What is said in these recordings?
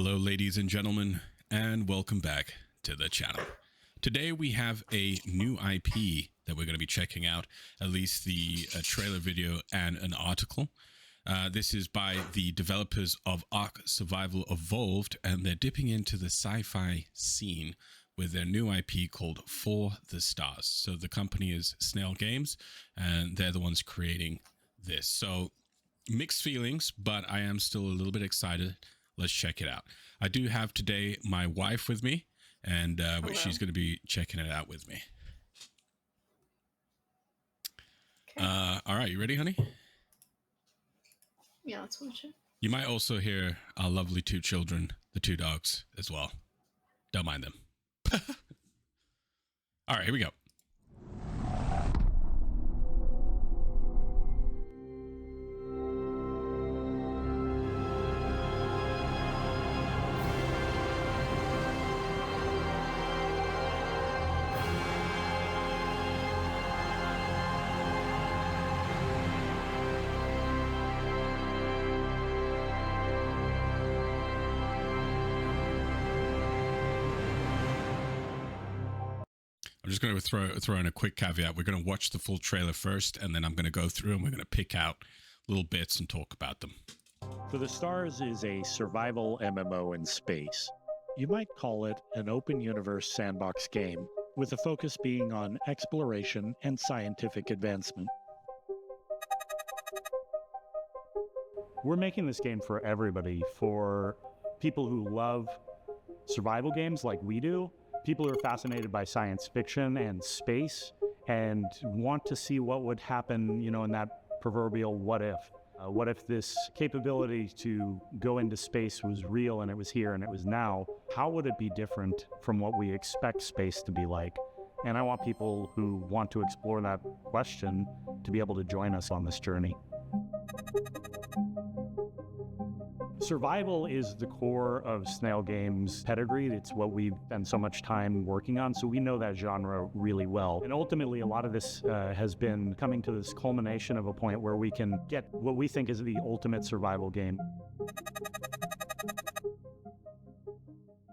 Hello, ladies and gentlemen, and welcome back to the channel. Today we have a new IP that we're going to be checking out, at least the trailer video and an article. This is by the developers of ARK Survival Evolved, and they're dipping into the sci-fi scene with their new IP called For the Stars. So the company is Snail Games, and they're the ones creating this. So mixed feelings, but I am still a little bit excited. Let's check it out. I do have today my wife with me, and she's going to be checking it out with me. Okay. All right, you ready, honey? Yeah, let's watch it. You might also hear our lovely two children, the two dogs, as well. Don't mind them. All right, here we go. I'm just going to throw in a quick caveat. We're going to watch the full trailer first, and then I'm going to go through and we're going to pick out little bits and talk about them. For the Stars is a survival MMO in space. You might call it an open universe sandbox game, with the focus being on exploration and scientific advancement. We're making this game for everybody, for people who love survival games like we do, people who are fascinated by science fiction and space and want to see what would happen, in that proverbial what if. What if this capability to go into space was real and it was here and it was now? How would it be different from what we expect space to be like? And I want people who want to explore that question to be able to join us on this journey. Survival is the core of Snail Games' pedigree. It's what we've spent so much time working on, so we know that genre really well. And ultimately, a lot of this has been coming to this culmination of a point where we can get what we think is the ultimate survival game.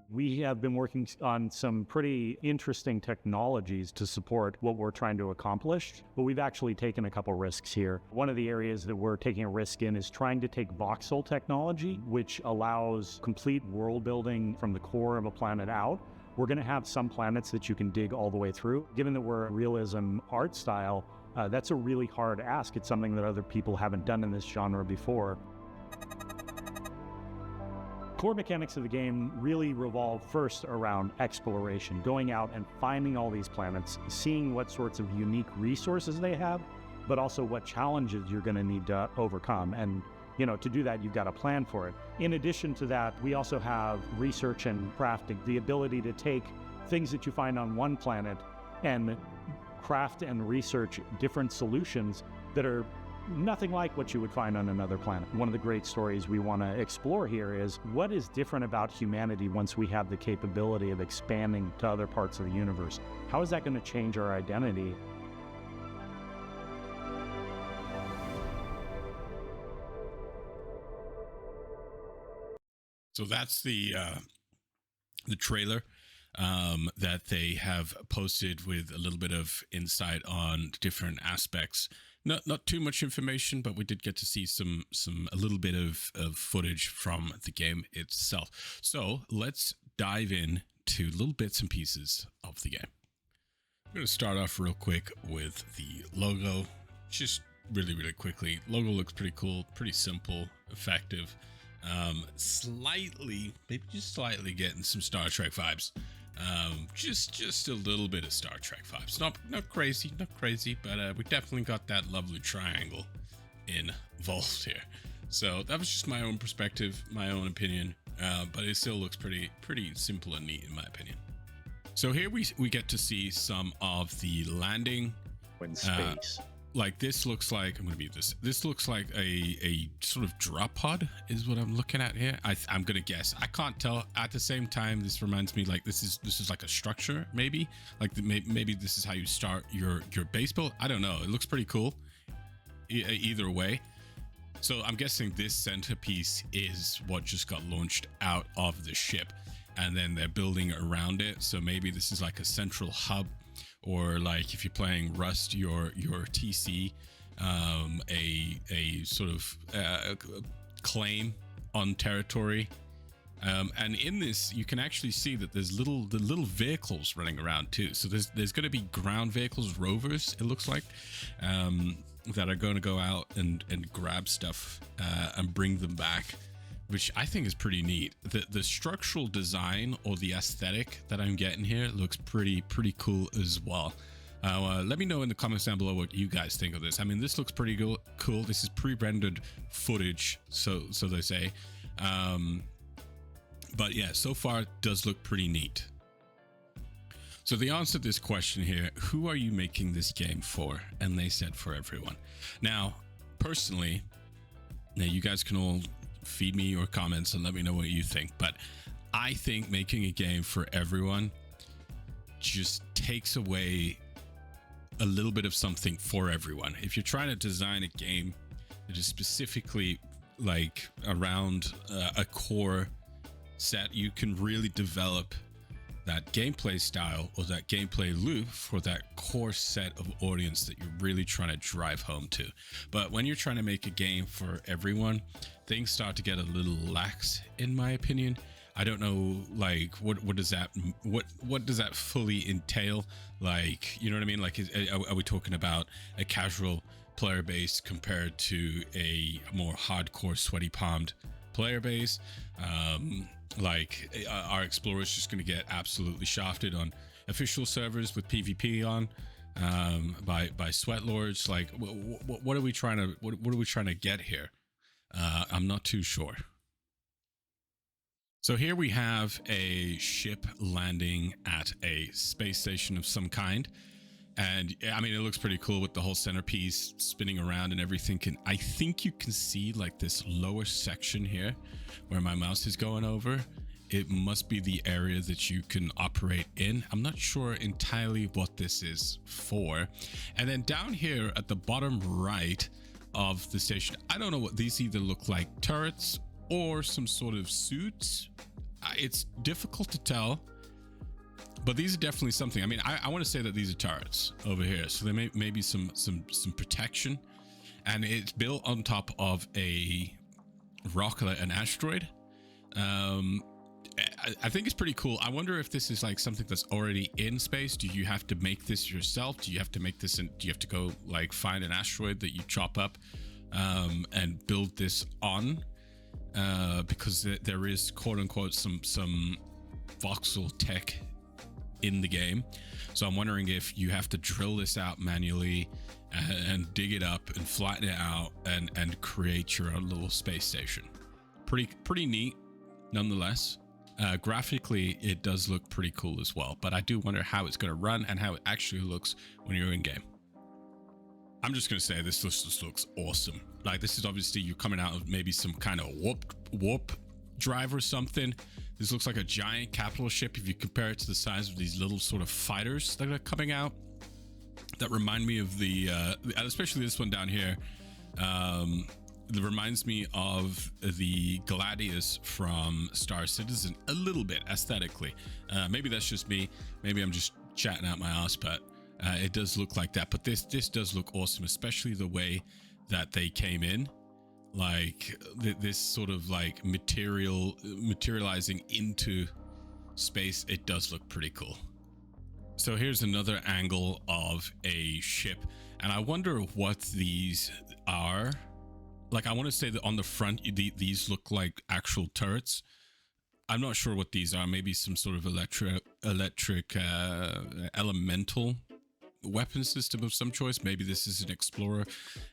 We have been working on some pretty interesting technologies to support what we're trying to accomplish, but we've actually taken a couple risks here. One of the areas that we're taking a risk in is trying to take voxel technology, which allows complete world building from the core of a planet out. We're going to have some planets that you can dig all the way through. Given that we're a realism art style, that's a really hard ask. It's something that other people haven't done in this genre before. Core mechanics of the game really revolve first around exploration, going out and finding all these planets, seeing what sorts of unique resources they have, but also what challenges you're going to need to overcome. And, to do that, you've got to plan for it. In addition to that, we also have research and crafting, the ability to take things that you find on one planet and craft and research different solutions that are nothing like what you would find on another planet. One of the great stories we want to explore here is what is different about humanity once we have the capability of expanding to other parts of the universe? How is that going to change our identity? So that's the trailer that they have posted with a little bit of insight on different aspects. Not too much information, but we did get to see a little bit of footage from the game itself. So let's dive in to little bits and pieces of the game. I'm going to start off real quick with the logo, just really quickly. Logo looks pretty cool, pretty simple, effective. Maybe just slightly getting some Star Trek vibes. Just a little bit of Star Trek vibes. Not crazy, but we definitely got that lovely triangle involved here. So that was just my own perspective, my own opinion, but it still looks pretty simple and neat in my opinion. So here we get to see some of the landing In space. Like this looks like, I'm gonna mute this. This looks like a sort of drop pod is what I'm looking at here. I'm gonna guess. I can't tell. At the same time, this reminds me like this is like a structure maybe. Like maybe this is how you start your base build. I don't know. It looks pretty cool. Either way, So I'm guessing this centerpiece is what just got launched out of the ship, and then they're building around it. So maybe this is like a central hub, or like if you're playing Rust, your TC, a sort of claim on territory. And in this, you can actually see that there's the little vehicles running around too. So there's going to be ground vehicles, rovers, it looks like, that are going to go out and grab stuff and bring them back, which I think is pretty neat. The structural design or the aesthetic that I'm getting here looks pretty cool as well. Let me know in the comments down below what you guys think of this. I mean, this looks pretty cool. This is pre-rendered footage, so they say. But yeah, so far it does look pretty neat. So the answer to this question here, who are you making this game for? And they said for everyone. Now, personally, now you guys can all feed me your comments and let me know what you think. But I think making a game for everyone just takes away a little bit of something for everyone. If you're trying to design a game that is specifically like around a core set, you can really develop that gameplay style or that gameplay loop for that core set of audience that you're really trying to drive home to. But when you're trying to make a game for everyone, things start to get a little lax, in my opinion. I don't know, like, what does that fully entail? Like, you know what I mean? Like, are we talking about a casual player base compared to a more hardcore, sweaty palmed player base? Like, are explorers just going to get absolutely shafted on official servers with PvP on by sweat lords? Like, what are we trying to get here? I'm not too sure. So here we have a ship landing at a space station of some kind. And I mean, it looks pretty cool with the whole centerpiece spinning around and everything. And I think you can see like this lower section here where my mouse is going over. It must be the area that you can operate in. I'm not sure entirely what this is for. And then down here at the bottom right of the station, I don't know what these either look like, turrets or some sort of suits. It's difficult to tell, but these are definitely something. I mean, I want to say that these are turrets over here, so there may be some protection, and it's built on top of a rock, an asteroid. I think it's pretty cool. I wonder if this is like something that's already in space. Do you have to make this yourself? Do you have to make this, and do you have to go like find an asteroid that you chop up and build this on? Because there is quote unquote some voxel tech in the game. So I'm wondering if you have to drill this out manually and dig it up and flatten it out and create your own little space station. Pretty neat nonetheless. Graphically, it does look pretty cool as well, but I do wonder how it's going to run and how it actually looks when you're in game. I'm just going to say this just looks awesome. Like, this is obviously you're coming out of maybe some kind of warp drive or something. This looks like a giant capital ship if you compare it to the size of these little sort of fighters that are coming out. That remind me of the especially this one down here. That reminds me of the Gladius from Star Citizen a little bit aesthetically. Maybe that's just me. Maybe I'm just chatting out my ass, but it does look like that. But this does look awesome, especially the way that they came in, like this sort of like materializing into space. It does look pretty cool. So here's another angle of a ship, and I wonder what these are. Like, I want to say that on the front, these look like actual turrets. I'm not sure what these are. Maybe some sort of electric elemental weapon system of some choice. Maybe this is an explorer.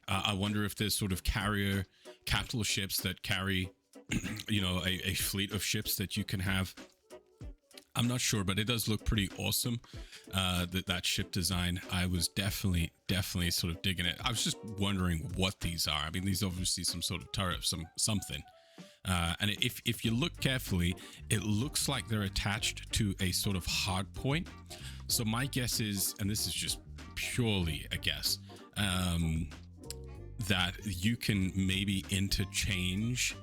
I wonder if there's sort of carrier capital ships that carry, you know, a fleet of ships that you can have. I'm not sure, but it does look pretty awesome. That ship design, I was definitely sort of digging it. I was just wondering what these are. I mean, these are obviously some sort of turret, something. And if you look carefully, it looks like they're attached to a sort of hard point. So my guess is, and this is just purely a guess, that you can maybe interchange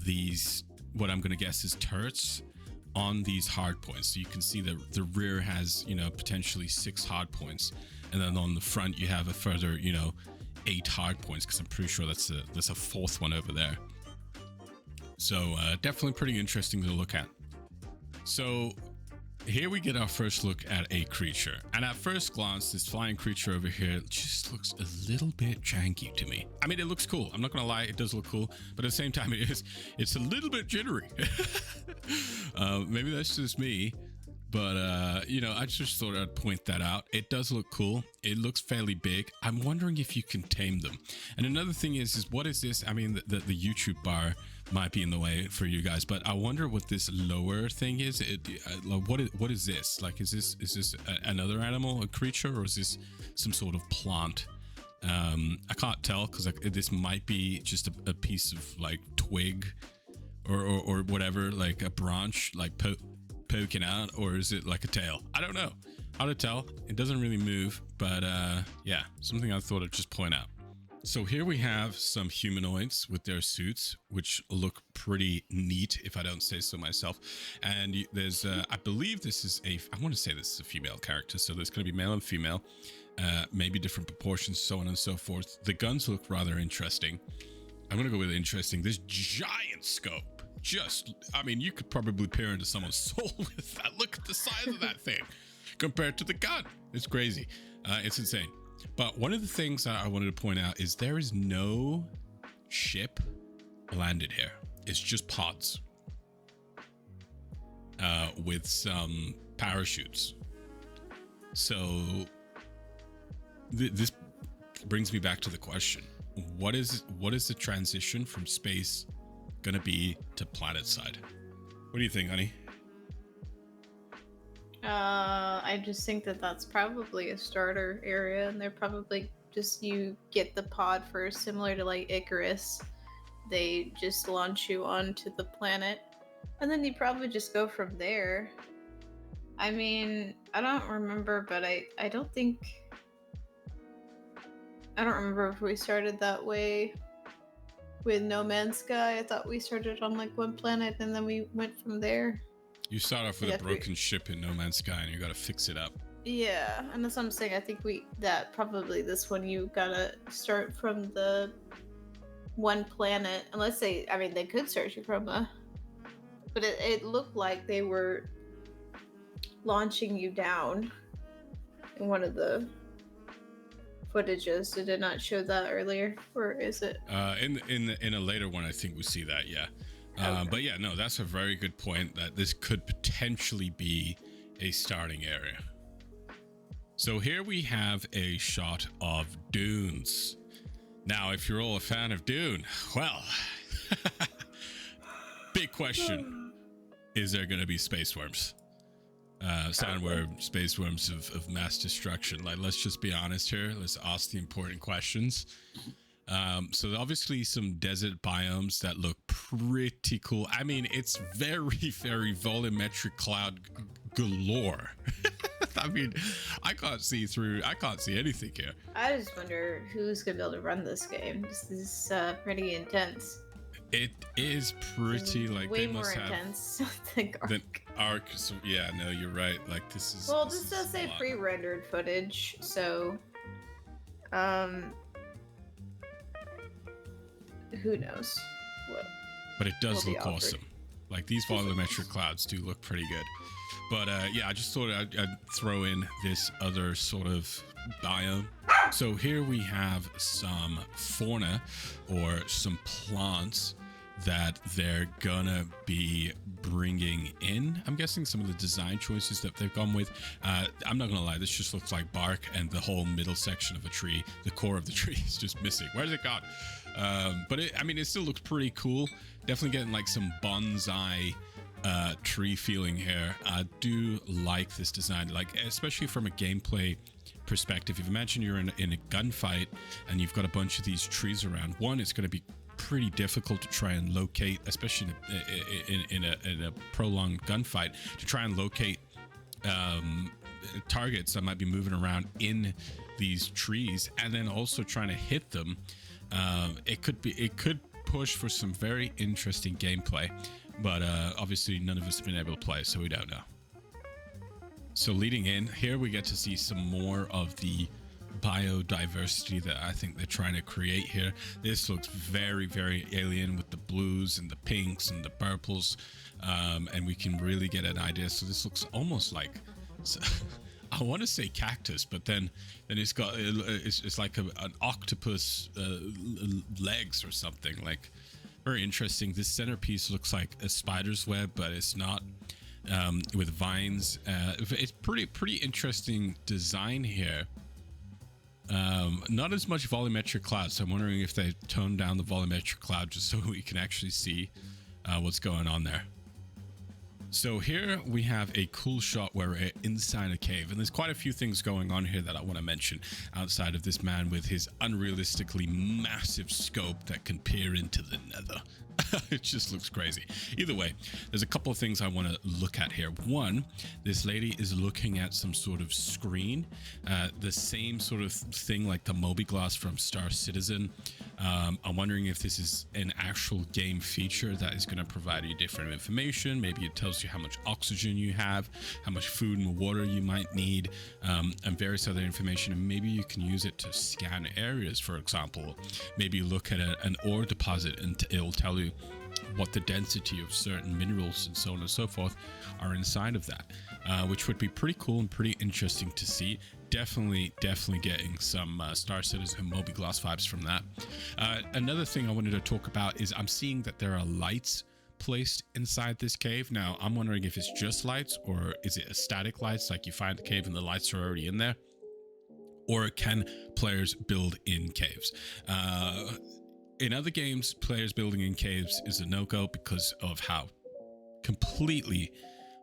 these, what I'm going to guess is turrets, on these hard points. So you can see that the rear has, potentially 6 hard points, and then on the front you have a further, 8 hard points, because I'm pretty sure there's a 4th one over there. So definitely pretty interesting to look at. So here we get our first look at a creature, and at first glance this flying creature over here just looks a little bit janky to me. I mean, it looks cool, I'm not gonna lie, it does look cool, but at the same time it's a little bit jittery. Maybe that's just me, but I just thought I'd point that out. It does look cool, it looks fairly big. I'm wondering if you can tame them. And another thing is what is this? I mean, the YouTube bar might be in the way for you guys, but I wonder what this lower thing is. What is this? Like, is this another animal, a creature, or is this some sort of plant? I can't tell, because this might be just a piece of like twig or whatever, like a branch like poking out, or is it like a tail? I don't know how to tell. It doesn't really move, but yeah, something I thought I'd just point out. So here we have some humanoids with their suits, which look pretty neat, if I don't say so myself. And there's, I believe this is I want to say this is a female character. So there's going to be male and female, maybe different proportions, so on and so forth. The guns look rather interesting. I'm going to go with interesting. This giant scope, I mean, you could probably peer into someone's soul with that. Look at the size of that thing compared to the gun. It's crazy. It's insane. But one of the things that I wanted to point out is there is no ship landed here. It's just pods with some parachutes. So this brings me back to the question: what is the transition from space gonna be to planet side? What do you think, honey? I just think that that's probably a starter area, and they're probably just, you get the pod first, similar to like Icarus. They just launch you onto the planet, and then you probably just go from there. I mean, I don't remember, but I don't remember if we started that way with No Man's Sky. I thought we started on like one planet and then we went from there. You start off with a broken ship in No Man's Sky, and you gotta fix it up. Yeah, and that's what I'm saying. I think probably this one, you gotta start from the one planet. Unless they could start you from but it looked like they were launching you down in one of the footages. Did it not show that earlier, or is it? In a later one, I think we see that. Yeah. Okay. But yeah, no, that's a very good point, that this could potentially be a starting area. So here we have a shot of dunes. Now, if you're all a fan of Dune, well, big question: is there going to be space worms? Sandworm, space worms of mass destruction. Like, let's just be honest here. Let's ask the important questions. So obviously some desert biomes that look pretty cool. I mean, it's very, very volumetric cloud galore. I mean, I can't see anything here. I just wonder who's gonna be able to run this game. This is pretty intense. It is pretty, like, way they must more have intense than ARK. than ARK. So yeah, no, you're right. Like, this is, Well, this does say pre-rendered footage, so who knows what. But it does will be look offered. awesome. Like, these volumetric clouds do look pretty good. But yeah, I just thought I'd throw in this other sort of biome. So here we have some fauna, or some plants, that they're gonna be bringing in. I'm guessing some of the design choices that they've gone with. I'm not gonna lie, this just looks like bark, and the whole middle section of a tree, the core of the tree, is just missing. Where's it gone? But it still looks pretty cool. Definitely getting like some bonsai tree feeling here. I do like this design, like, especially from a gameplay perspective. If you imagine you're in a gunfight and you've got a bunch of these trees around, one, it's going to be pretty difficult to try and locate, especially in a prolonged gunfight, to try and locate targets that might be moving around in these trees, and then also trying to hit them It could push for some very interesting gameplay, but obviously none of us have been able to play, so we don't know. So leading in here, we get to see some more of the biodiversity that I think they're trying to create here. This looks very, very alien with the blues and the pinks and the purples, and we can really get an idea. So this looks almost like I want to say cactus, but then it's got it's like an octopus legs or something. Like, very interesting. This centerpiece looks like a spider's web, but it's not, with vines. It's pretty interesting design here. Not as much volumetric cloud, so I'm wondering if they toned down the volumetric cloud just so we can actually see what's going on there. So here we have a cool shot where we're inside a cave, and there's quite a few things going on here that I want to mention outside of this man with his unrealistically massive scope that can peer into the nether. It just looks crazy. Either way, there's a couple of things I want to look at here. One, this lady is looking at some sort of screen, the same sort of thing like the Moby Glass from Star Citizen. I'm wondering if this is an actual game feature that is going to provide you different information. Maybe it tells you how much oxygen you have, how much food and water you might need, and various other information. And maybe you can use it to scan areas, for example. Maybe look at an ore deposit and it'll tell you what the density of certain minerals and so on and so forth are inside of that, which would be pretty cool and pretty interesting to see. Definitely getting some Star Citizen Moby Glass vibes from that. Another thing I wanted to talk about is I'm seeing that there are lights placed inside this cave. Now, I'm wondering if it's just lights, or is it a static lights, like you find the cave and the lights are already in there, or can players build in caves? In other games, players building in caves is a no-go because of how completely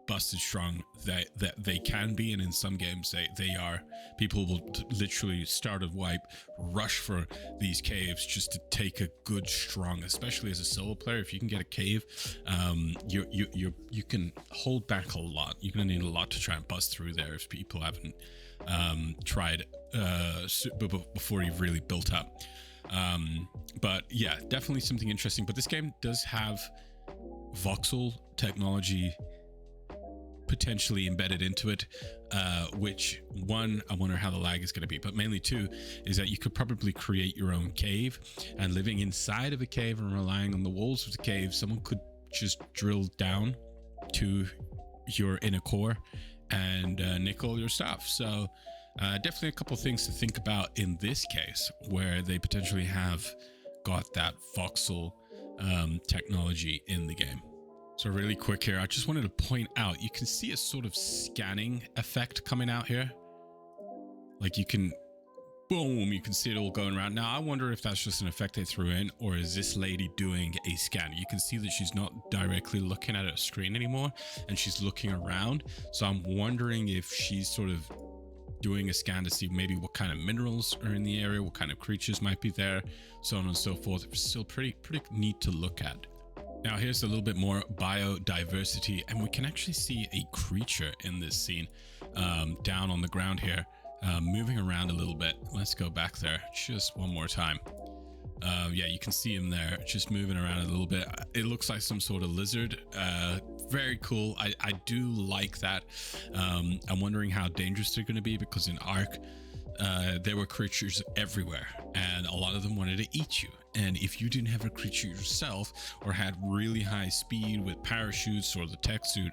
busted strong that they can be, and in some games they are. People will literally start a wipe, rush for these caves just to take a good strong, especially as a solo player. If you can get a cave, you can hold back a lot. You're gonna need a lot to try and bust through there if people haven't tried before you've really built up. But yeah, definitely something interesting. But this game does have voxel technology potentially embedded into it, which, one, I wonder how the lag is going to be, but mainly two is that you could probably create your own cave, and living inside of a cave and relying on the walls of the cave, someone could just drill down to your inner core and nick all your stuff. So definitely a couple of things to think about in this case, where they potentially have got that voxel technology in the game. So really quick here, I just wanted to point out, you can see a sort of scanning effect coming out here. Like you can, boom, you can see it all going around. Now, I wonder if that's just an effect they threw in, or is this lady doing a scan? You can see that she's not directly looking at a screen anymore, and she's looking around. So I'm wondering if she's sort of doing a scan to see maybe what kind of minerals are in the area, what kind of creatures might be there, so on and so forth. It's still pretty neat to look at. Now here's a little bit more biodiversity, and we can actually see a creature in this scene down on the ground here, moving around a little bit. Let's go back there just one more time. Yeah, you can see him there just moving around a little bit. It looks like some sort of lizard. Very cool. I do like that. I'm wondering how dangerous they're going to be, because in ARK there were creatures everywhere, and a lot of them wanted to eat you. And if you didn't have a creature yourself, or had really high speed with parachutes or the tech suit,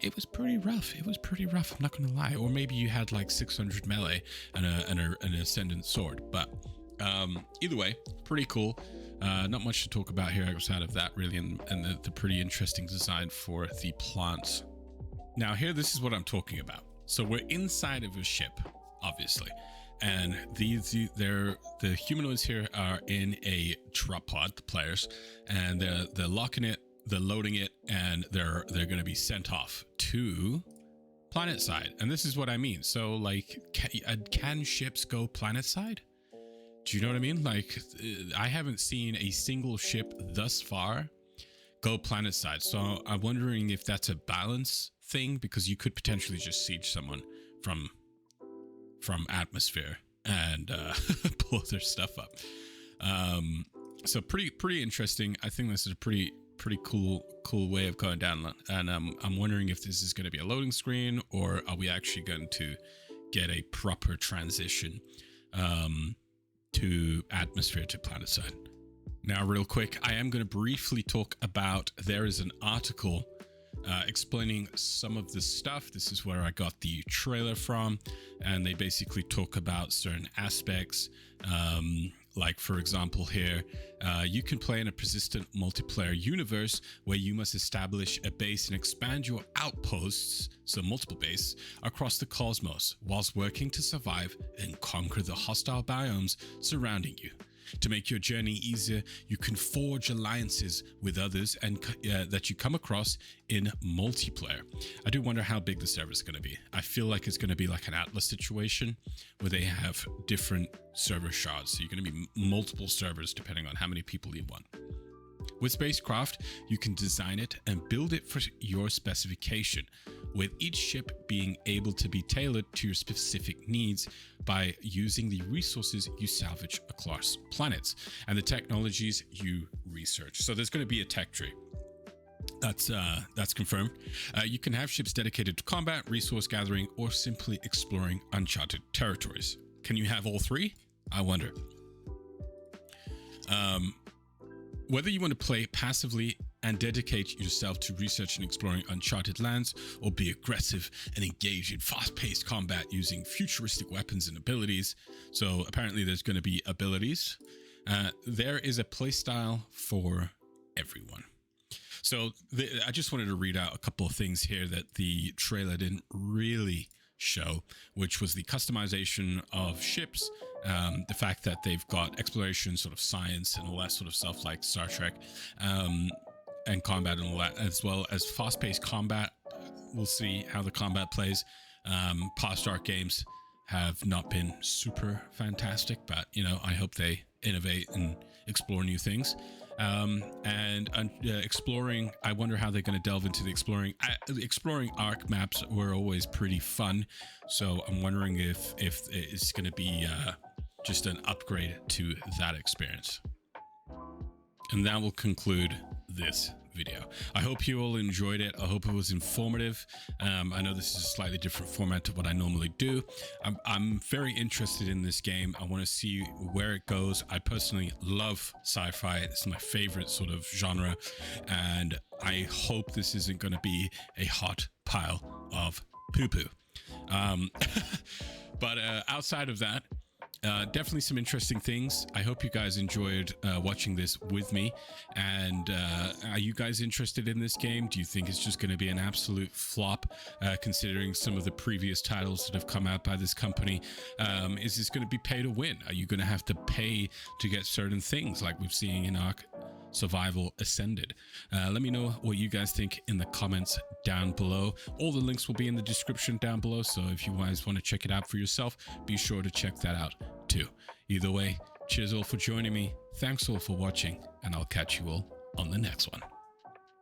it was pretty rough. It was pretty rough, I'm not going to lie. Or maybe you had like 600 melee and an ascendant sword. But either way, pretty cool. Not much to talk about here outside of that, really, and the pretty interesting design for the plants. Now here, this is what I'm talking about. So we're inside of a ship, obviously, and the humanoids here are in a drop pod, the players, and they're locking it, they're loading it, and they're going to be sent off to planet side. And this is what I mean. So like, can ships go planet side? Do you know what I mean? Like, I haven't seen a single ship thus far go planet side. So I'm wondering if that's a balance thing, because you could potentially just siege someone from atmosphere and pull their stuff up. So pretty interesting. I think this is a pretty cool way of going down, and I'm wondering if this is going to be a loading screen, or are we actually going to get a proper transition to atmosphere to planetside. Now, real quick, I am going to briefly talk about, there is an article explaining some of this stuff. This is where I got the trailer from, and they basically talk about certain aspects. Like, for example, here, you can play in a persistent multiplayer universe where you must establish a base and expand your outposts, so multiple bases, across the cosmos, whilst working to survive and conquer the hostile biomes surrounding you. To make your journey easier, you can forge alliances with others and that you come across in multiplayer. I do wonder how big the server is going to be. I feel like it's going to be like an Atlas situation where they have different server shards. So you're going to be multiple servers depending on how many people you want. With Spacecraft, you can design it and build it for your specification, with each ship being able to be tailored to your specific needs by using the resources you salvage across planets and the technologies you research. So there's going to be a tech tree. That's confirmed. You can have ships dedicated to combat, resource gathering, or simply exploring uncharted territories. Can you have all three? I wonder. Whether you want to play passively and dedicate yourself to research and exploring uncharted lands, or be aggressive and engage in fast-paced combat using futuristic weapons and abilities. So apparently there's going to be abilities. There is a playstyle for everyone. So I just wanted to read out a couple of things here that the trailer didn't really show, which was the customization of ships, the fact that they've got exploration, sort of science and all that sort of stuff like Star Trek, and combat and all that, as well as fast-paced combat. We'll see how the combat plays. Past ARK games have not been super fantastic, but I hope they innovate and explore new things. And exploring, I wonder how they're going to delve into the exploring ARK maps were always pretty fun, so I'm wondering if it's going to be just an upgrade to that experience. And that will conclude this video. I hope you all enjoyed it. I hope it was informative. I know this is a slightly different format to what I normally do. I'm very interested in this game. I want to see where it goes. I personally love sci-fi. It's my favorite sort of genre, and I hope this isn't going to be a hot pile of poo-poo. But outside of that, definitely some interesting things. I hope you guys enjoyed watching this with me. And are you guys interested in this game? Do you think it's just going to be an absolute flop, considering some of the previous titles that have come out by this company? Is this going to be pay to win? Are you going to have to pay to get certain things like we've seen in ARK Survival Ascended? Let me know what you guys think in the comments down below. All the links will be in the description down below, so if you guys want to check it out for yourself, be sure to check that out too. Either way, cheers all for joining me, thanks all for watching, and I'll catch you all on the next one.